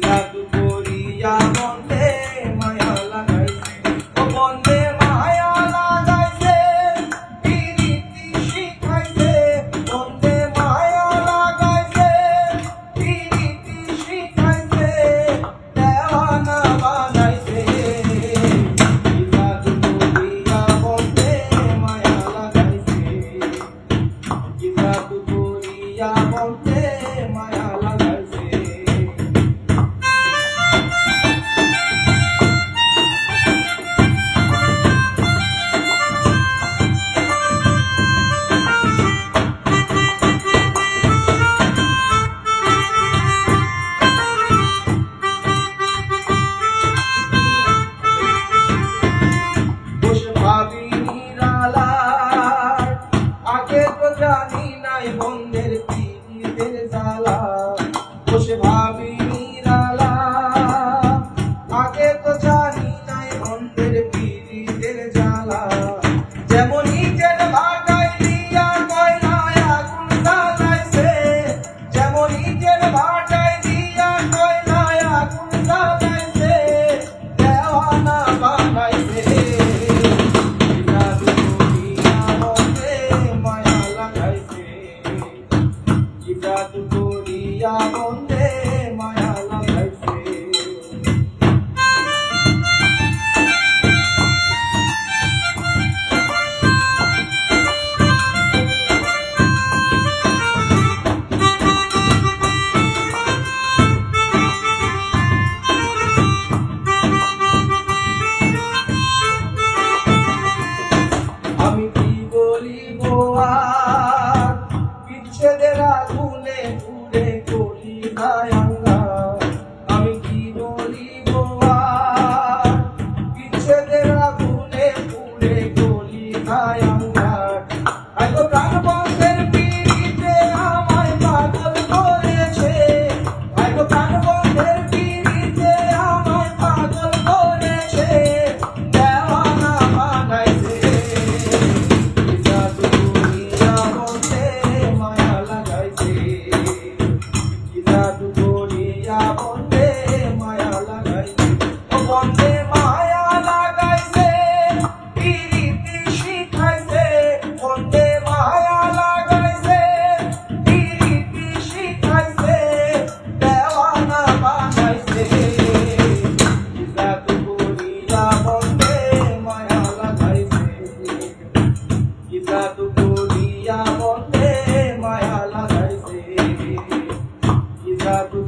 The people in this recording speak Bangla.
জাদু করিয়া বন্ধে মায়া লাগাইছে, ও বন্ধে মায়া লাগাইছে, প্রীতি শিখাইছে, বন্ধে মায়া লাগাইছে, প্রীতি শিখাইছে, দেওয়ানা বানাইছে। জাদু করিয়া বন্ধে মায়া লাগাইছে, জাদু করিয়া বন্ধে মায়া লাগাইছে। বসে ভাবি নিরালায়, আগে তো জানি নাই বন্ধের পীড়িতের জ্বালা। বসে ভাবি নিরালায়, আগে তো জানি নাই বন্ধের পীড়িতের জ্বালা। যেমন নিজের ভাটায় দিয়া কয়লায় আগুন জ্বালাইছে, যেমন নিজের ভাটায় দিয়া কয়লায় আগুন জ্বালাইছে, দেওয়ানা বানাইছে। জাদু করিয়া বন্ধে মায়া লাগাইছে, জাদু করিয়া বন্ধে মায়া লাগাইছে। আমি কি বলিব আর, বিচ্ছেদের আগুনে পুড়ে করি আঙ্গার। আমি কি বলিব আর, বিচ্ছেদের আগুনে পুড়ে করি আঙ্গার। আইগো প্রাণ বন্ধের পীড়িতে আমায় পাগল করেছে, আইগো প্রাণ বন্ধের পীড়িতে আমায় পাগল করেছে, দেওয়ানা বানাইছে। জাদু করিয়া বন্ধে মায়া লাগাইছে, জাদু করিয়া বন্ধে মায়া লাগাইছে, ও বন্ধে মায়া লাগাইছে, প্রীতি শিখাইছে, বন্ধে মায়া লাগাইছে, প্রীতি শিখাইছে, দেওয়ানা বানাইছে। জাদু করিয়া বন্ধে মায়া লাগাইছে, জাদু করিয়া বন্ধে মায়া লাগাইছে, জাদু